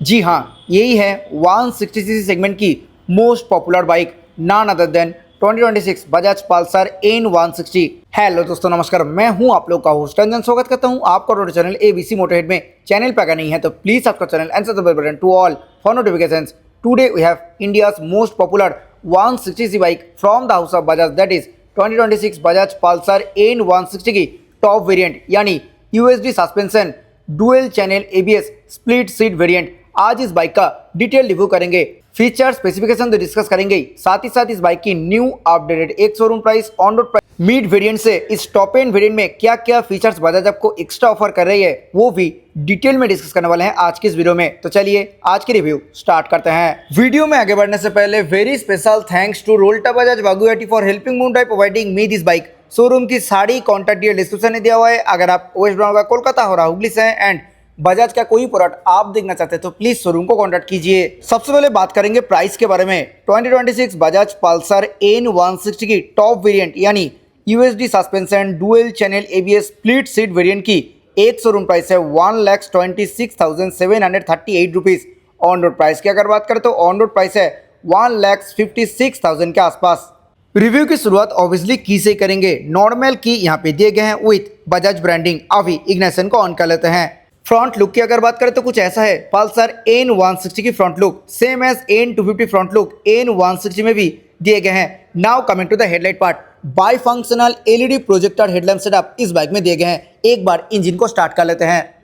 जी हाँ, यही है 160cc सेगमेंट की most popular bike none other than 2026 Bajaj Pulsar N160। Hello दोस्तों, नमस्कार। मैं हूं आप लोग का होस्ट रंजन। स्वागत करता हूं आपका रोड चैनल एबीसी मोटरहेड में। चैनल पर अगर नहीं है तो please subscribe channel and the bell button to all for notifications. Today we have India's most popular 160cc bike from the house of Bajaj, that is 2026 Bajaj Pulsar N160 की top variant यानी USD suspension dual channel ABS split seat variant. आज इस bike का detail review करेंगे, feature specification तो discuss करेंगे, साथ ही साथ इस बाइक की न्यू अपडेटेड एक showroom price, on road price, mid variant से इस टॉप एंड वेरिएंट में क्या क्या फीचर्स बजाज आपको एक्स्ट्रा ऑफर कर रही है वो भी डिटेल में डिस्कस करने वाले हैं आज की इस वीडियो में। तो चलिए आज की रिव्यू स्टार्ट करते हैं। वीडियो में आगे बढ़ने से पहले वेरी स्पेशल थैंक्स टू रोल्टा बजाज वागुआटी फॉर हेल्पिंग मुंडई providing me this bike. Showroom की सारी कॉन्टैक्ट डिटेल डिस्क्रिप्शन में दिया हुआ है। अगर आप वेस्ट बंगाल, कोलकाता हो रहा हुगली से एंड बजाज का कोई प्रोडक्ट आप देखना चाहते हैं तो प्लीज शोरूम को कांटेक्ट कीजिए। सबसे पहले बात करेंगे प्राइस के बारे में। 2026 बजाज पल्सर N160 की टॉप वेरिएंट यानी USD suspension dual channel ABS split seat variant की एक शोरूम प्राइस है 1,26,738 रुपीज। ऑन रोड प्राइस की अगर बात करें तो ऑन रोड प्राइस है 1,56,000 के आसपास। रिव्यू की शुरुआत ऑब्वियसली की से करेंगे। नॉर्मल की यहाँ पे दिए गए हैं विथ बजाज ब्रांडिंग। अभी इग्निशन को ऑन कर लेते हैं। फ्रंट लुक की अगर बात करें तो कुछ ऐसा है। पल्सर N160 की front look same as N250 front look N160 में भी दिए गए हैं। Now coming to the headlight part, bi functional LED projector headlamp setup इस बाइक में दिए गए हैं। एक बार इंजन को स्टार्ट कर लेते हैं।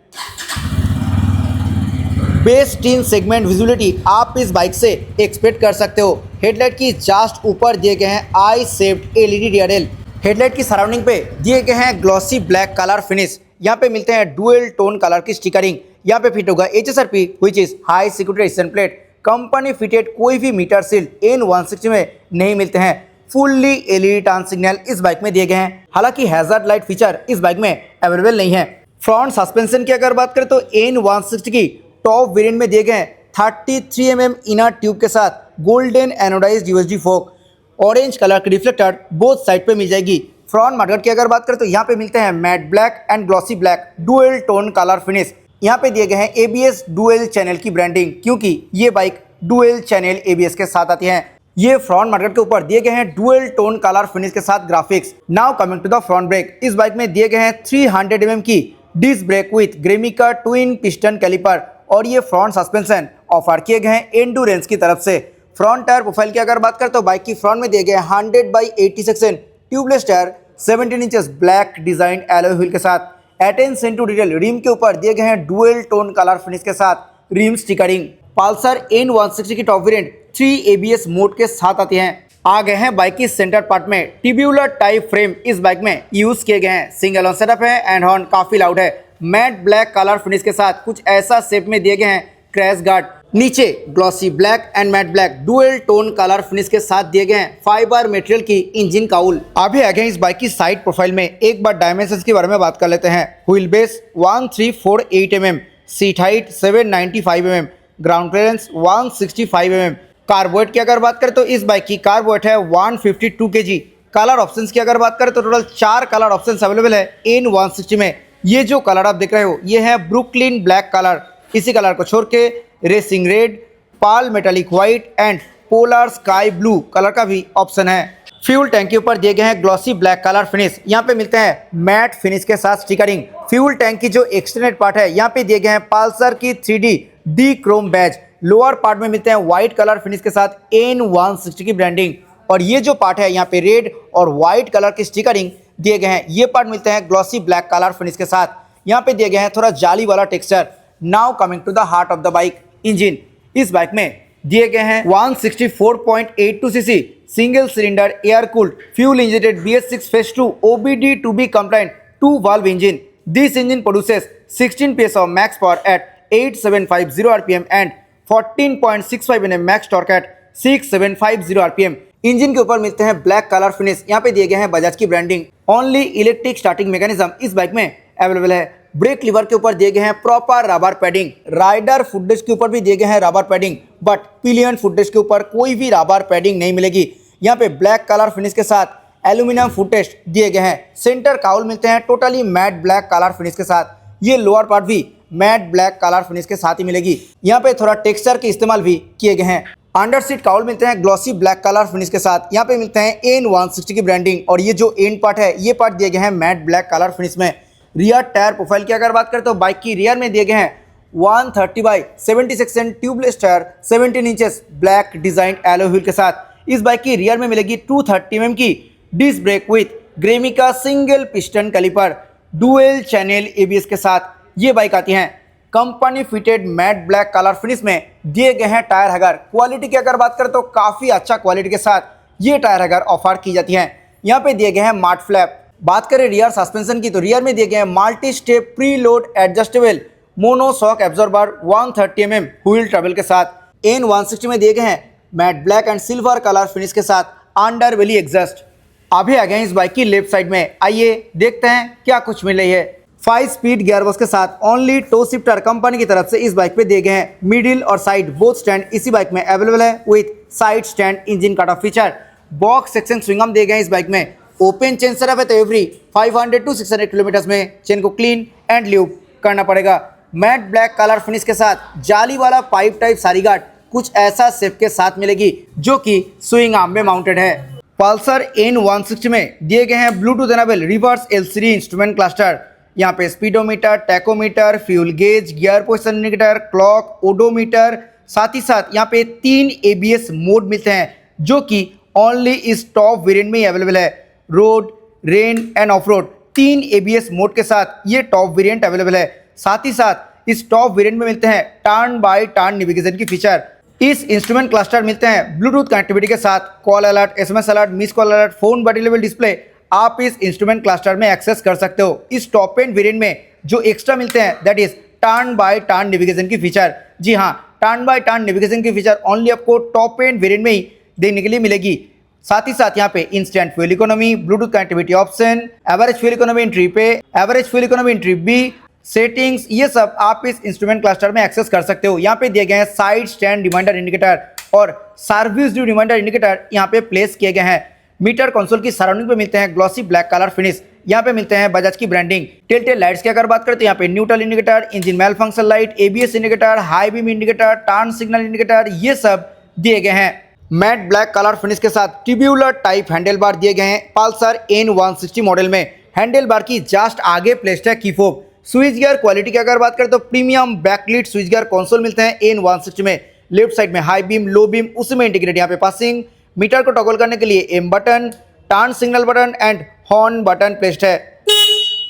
बेस 3 सेगमेंट विजिबिलिटी आप इस बाइक से एक्सपेक्ट कर सकते हो। हेडलाइट की जस्ट ऊपर दिए गए हैं आई शेप्ड एलईडी डीआरएल। हेडलाइट की सराउंडिंग पे दिए गए हैं ग्लॉसी ब्लैक कलर फिनिश। यहाँ पे मिलते हैं डुअल टोन कलर की स्टिकरिंग। यहाँ पे फिट होगा HSRP which is high security resistant plate. Company fitted कोई भी मीटर सील N160 में नहीं मिलते हैं। फुल्ली एलईडी टर्न सिग्नल इस बाइक में दिए गए हैं। हालांकि हैजार्ड लाइट फीचर इस बाइक में अवेलेबल नहीं है। फ्रंट सस्पेंशन की अगर बात करें तो N160 की टॉप वेरिएंट में दिए गए हैं 33 mm इनर ट्यूब के साथ गोल्डन एनोडाइज्ड यूएसडी फोक। ऑरेंज कलर की रिफ्लेक्टर बोथ साइड पे मिल जाएगी। फ्रंट मडगार्ड की अगर बात करें तो यहाँ पे मिलते हैं matte black and glossy black dual tone colour finish. यहाँ पे दिए गए हैं एबीएस डुअल चैनल की ब्रांडिंग, क्योंकि ये बाइक डुअल चैनल एबीएस के साथ आती है। ये फ्रंट मडगार्ड के ऊपर दिए गए हैं डुअल टोन कलर फिनिश के साथ graphics. Now coming to the front brake, इस बाइक में दिए गए हैं 300 mm की disc brake with Grimeca twin piston caliper. और ये फ्रंट सस्पेंशन ऑफर किए गए हैं एंडुरेंस की तरफ से। फ्रंट टायर प्रोफाइल की अगर बात करें तो बाइक की फ्रंट में दिए गए 100/80 section tubeless tyre 17 inches black design alloy wheel के साथ। अटेंशन टू डिटेल, रिम के ऊपर दिए गए हैं डुअल टोन कलर फिनिश के साथ रिम स्टिकरिंग। पल्सर N160 की टॉप वेरिएंट 3 ABS मोड के साथ आती है। आ गए हैं बाइक की सेंटर पार्ट में। ट्यूबुलर टाइप फ्रेम इस बाइक में यूज किए गए हैं। सिंगल ऑन सेटअप है एंड हॉर्न काफी लाउड है। मैट ब्लैक कलर फिनिश के साथ कुछ ऐसा शेप में दिए गए हैं क्रैश गार्ड। नीचे glossy black and matte black dual tone colour finish के साथ दिए गए हैं फाइबर मटेरियल की इंजन काउल। अभी आ गए इस बाइक की साइड प्रोफाइल में। एक बार डायमेंशंस के बारे में बात कर लेते हैं। Wheel base 1348 mm, seat height 795 mm, ground clearance 165 mm। कार्बोरेट की अगर बात करें तो इस बाइक की कार्बोरेट है 152 kg। कलर ऑप्शंस की अगर बात करें तो टोटल 4 कलर ऑप्शंस अवेलेबल है N160 में। ये जो कलर आप देख रहे हो ये है ब्रुकलिन ब्लैक कलर। इसी कलर को छोड़ के racing red, Pal metallic white and polar sky blue colour का भी ऑप्शन है। फ्यूल टैंक के ऊपर दिए गए हैं ग्लॉसी ब्लैक कलर फिनिश। यहाँ पे मिलते हैं मैट फिनिश के साथ स्टिकरिंग। फ्यूल टैंक की जो एक्सटेंडेड पार्ट है यहाँ पे दिए गए हैं पल्सर की 3D D chrome badge. Lower part में मिलते हैं व्हाइट कलर फिनिश के साथ N160 की ब्रांडिंग। और ये जो पार्ट है यहाँ पे रेड और व्हाइट कलर की स्टिकरिंग दिए गए हैं। ये पार्ट मिलते हैं ग्लॉसी ब्लैक कलर फिनिश के साथ। यहाँ पे दिए गए हैं थोड़ा जाली वाला texture. Now coming to the heart of the bike, engine. इस बाइक में दिए गए हैं 164.82cc single cylinder air cooled fuel injected BS6 phase 2 OBD2B compliant 2 valve engine. This engine produces 16 PS of max power at 8750 rpm and 14.65 Nm max torque at 6750 rpm. Engine के ऊपर मिलते हैं black colour finish. यहाँ पे दिए गए हैं बजाज की ब्रांडिंग। ओनली इलेक्ट्रिक स्टार्टिंग मैकेनिज्म इस बाइक में अवेलेबल है। ब्रेक लीवर के ऊपर दिए गए हैं proper rubber padding. Rider footrest के ऊपर भी दिए गए हैं rubber padding, but pillion footrest के ऊपर कोई भी रबर पैडिंग नहीं मिलेगी। यहाँ पे ब्लैक कलर फिनिश के साथ एल्यूमिनियम फुटरेस्ट दिए गए हैं। सेंटर काउल मिलते हैं totally mat black colour finish के साथ। ये लोअर पार्ट भी मैट ब्लैक कलर फिनिश के साथ ही मिलेगी। यहाँ पे थोड़ा टेक्सचर के इस्तेमाल भी किए गए हैं। अंडर सीट काउल मिलते हैं ग्लॉसी ब्लैक कलर फिनिश के साथ। यहाँ पे मिलते हैं N160 की ब्रांडिंग और ये जो एंड पार्ट है ये पार्ट दिए गए हैं मैट ब्लैक कलर फिनिश में। रियर टायर प्रोफाइल की अगर बात करें तो बाइक की रियर में दिए गए हैं 130/70 section tubeless tyre 17 inches black design yellow wheel के साथ। इस बाइक की रियर में मिलेगी 230 mm की disc brake with Grimeca single piston caliper dual channel ABS के साथ ये बाइक आती हैं। Company fitted matte black colour finish में दिए गए हैं टायर हगर। क्वालिटी की अगर बात करें तो काफ़ी अच्छा क्वालिटी के साथ ये टायर हगर ऑफर की जाती हैं। यहाँ पे दिए गए हैं मार्ट फ्लैप। बात करें रियर सस्पेंशन की तो रियर में दिए गए हैं multi step pre load adjustable mono shock absorber 130 mm wheel trouble के साथ। N160 में दिए गए हैं matte black and silver colour finish के साथ अंडर बेली एग्जॉस्ट। अभी आ गए हैं इस बाइक की लेफ्ट साइड में। आइए देखते हैं क्या कुछ मिल रही है। 5 स्पीड गियरबॉक्स के साथ ओनली टो शिफ्टर कंपनी की तरफ से इस बाइक पे दिए गए हैं। मिडिल और साइड बोथ स्टैंड इसी बाइक में अवेलेबल है with side stand engine cut off feature. Box section swingarm दिए गए हैं इस बाइक में। ओपन चेन सेटअप है तो एवरी 500 to 600 किलोमीटर में चेन को क्लीन एंड ल्यूब करना पड़ेगा। मैट ब्लैक कलर फिनिश के साथ जाली वाला पाइप टाइप सारी गार्ड कुछ ऐसा शेप के साथ मिलेगी जो कि स्विंग आर्म में माउंटेड है। पल्सर N160 में दिए गए हैं Bluetooth enable reverse LCD instrument cluster. यहाँ पे speedometer, tachometer, fuel gauge, gear position indicator, clock, odometer, साथ ही साथ यहाँ पे 3 ABS मोड मिलते हैं जो कि ओनली इस टॉप वेरिएंट में ही अवेलेबल है। Road, rain end of road 3 ABS mode के साथ ये टॉप वेरिएंट अवेलेबल है। साथ ही साथ इस टॉप वेरिएंट में मिलते हैं टर्न बाय टर्न नेविगेशन की फीचर। इस इंस्ट्रूमेंट क्लस्टर मिलते हैं ब्लूटूथ कनेक्टिविटी के साथ। Call alert, SMS alert, miss call alert, phone body level display आप इस इंस्ट्रूमेंट क्लस्टर में एक्सेस कर सकते हो। इस टॉप एंड वेरिएंट में जो एक्स्ट्रा मिलते हैं that is turn by turn navigation की फीचर। जी हाँ, टर्न बाय टर्न नेविगेशन की फीचर ओनली आपको टॉप एंड वेरिएंट में ही देखने के लिए मिलेगी। साथ ही साथ यहाँ पे instant fuel economy, Bluetooth connectivity option, average fuel economy in trip A, average fuel economy in trip B, settings, ये सब आप इस इंस्ट्रूमेंट क्लस्टर में एक्सेस कर सकते हो। यहाँ पे दिए गए हैं साइड स्टैंड रिमाइंडर इंडिकेटर और सर्विस ड्यू रिमाइंडर इंडिकेटर यहाँ पे प्लेस किए गए हैं। मीटर कंसोल की सराउंडिंग पे मिलते हैं ग्लॉसी ब्लैक कलर फिनिश। यहाँ पे मिलते हैं बजाज की ब्रांडिंग। टेल लाइट्स की अगर बात करते हैं यहाँ पे neutral indicator, engine malfunction light, ABS indicator, high beam indicator, turn signal indicator ये सब दिए गए हैं। मैट ब्लैक कलर फिनिश के साथ ट्यूब्यूलर टाइप हैंडल बार दिए गए हैं पल्सर N160 मॉडल में। हैंडल बार की जस्ट आगे प्लेस्ड है की फोब। स्विच गियर क्वालिटी की अगर बात करें तो premium backlit switch gear console मिलते हैं N160 में। लेफ्ट साइड में हाई बीम, लो बीम, उसी में इंटीग्रेट यहाँ पे पासिंग, मीटर को टॉगल करने के लिए M button, turn signal button and horn button placed है।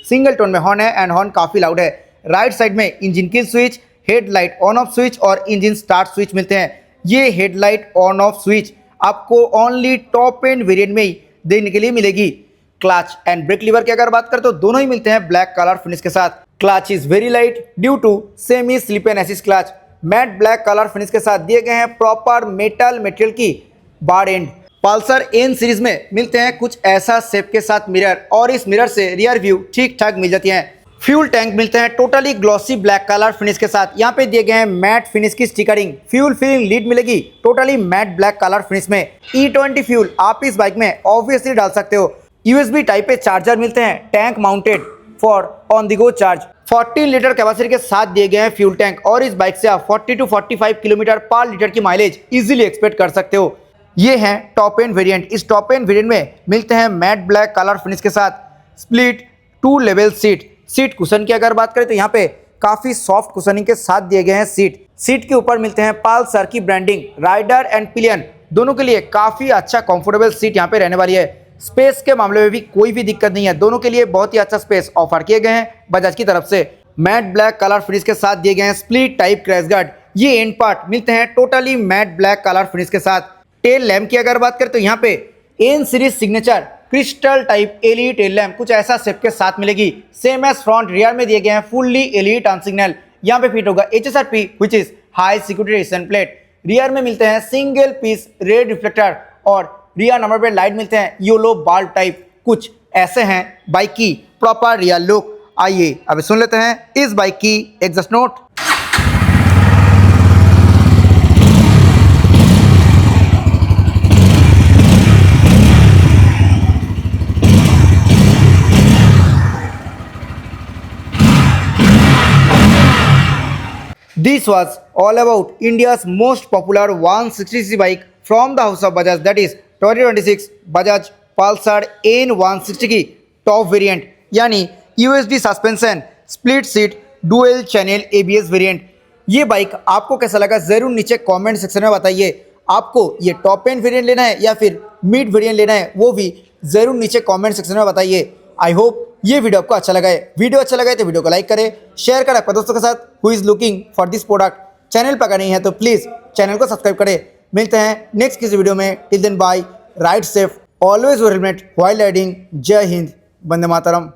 सिंगल टोन में हॉर्न है एंड हॉर्न काफी लाउड है। राइट साइड में engine kill switch, headlight on off switch और इंजन स्टार्ट स्विच मिलते हैं। ये हेडलाइट ऑन ऑफ स्विच आपको ओनली टॉप एंड वेरिएंट में ही देखने के लिए मिलेगी। क्लच एंड ब्रेक लीवर की अगर बात करें तो दोनों ही मिलते हैं ब्लैक कलर फिनिश के साथ। Clutch is very light due to semi slip and assist clutch. Matte black colour finish के साथ दिए गए हैं प्रॉपर मेटल मटेरियल की bar end. Pulsar N series में मिलते हैं कुछ ऐसा शेप के साथ मिरर और इस मिरर से रियर व्यू ठीक ठाक मिल जाती है। फ्यूल टैंक मिलते हैं totally glossy black colour finish के साथ। यहाँ पे दिए गए हैं मैट फिनिश की स्टिकरिंग। फ्यूल फिलिंग लीड मिलेगी totally mat black colour finish में। E20 फ्यूल आप इस बाइक में ऑब्वियसली डाल सकते हो। USB टाइप पे चार्जर मिलते हैं tank mounted for on the go charge. 14 litre capacity के साथ दिए गए हैं फ्यूल टैंक और इस बाइक से आप 40 to 45 किलोमीटर पर लीटर की माइलेज इजीली एक्सपेक्ट कर सकते हो। ये है टॉप एंड वेरिएंट। इस टॉप एंड वेरिएंट में मिलते हैं मैट ब्लैक कलर फिनिश के साथ स्प्लिट 2 लेवल सीट कुशन की अगर बात करें तो यहाँ पे काफी सॉफ्ट कुशनिंग के साथ दिए गए हैं सीट के ऊपर मिलते हैं पल्सर की ब्रांडिंग। राइडर एंड पिलियन दोनों के लिए काफी अच्छा कंफर्टेबल सीट यहाँ पे रहने वाली है। स्पेस के मामले में भी कोई भी दिक्कत नहीं है। दोनों के लिए बहुत ही अच्छा स्पेस ऑफर किए गए हैं बजाज की तरफ से। मैट ब्लैक कलर फिनिश के साथ दिए गए हैं स्प्लिट टाइप क्रैश गार्ड। ये एंड पार्ट मिलते हैं totally mat black colour finish के साथ। टेल लैम्प की अगर बात करें तो यहाँ पे N series signature crystal type LED tail lamp कुछ ऐसा शेप के साथ मिलेगी। सेम एज फ्रंट रियर में दिए गए हैं फुल्ली LED टर्न सिग्नल। यहाँ पे फिट होगा HSRP which is high security resistant plate. Rear में मिलते हैं सिंगल पीस रेड रिफ्लेक्टर और रियर नंबर प्लेट लाइट मिलते हैं येलो बाल्ब टाइप। कुछ ऐसे हैं बाइक की प्रॉपर रियर लुक। आइए अब सुन लेते हैं इस बाइक की exhaust note. This was all about India's most popular 160cc bike from the house of Bajaj, that is 2026 Bajaj Pulsar N160 की टॉप वेरिएंट यानी USD suspension split seat dual channel ABS variant. ये bike आपको कैसा लगा ज़रूर नीचे comment section में बताइए। आपको ये टॉप एंड वेरिएंट लेना है या फिर मिड वेरिएंट लेना है वो भी ज़रूर नीचे कमेंट सेक्शन में बताइए। आई होप ये वीडियो आपको अच्छा लगा है। वीडियो अच्छा लगा है तो वीडियो को लाइक करें, शेयर करें अपने दोस्तों के साथ who is looking for this product. Channel पर अगर नहीं है तो प्लीज़ चैनल को सब्सक्राइब करें। मिलते हैं नेक्स्ट किसी वीडियो में। Till then bye, ride safe, always wear helmet while riding. जय हिंद, वंदे मातरम।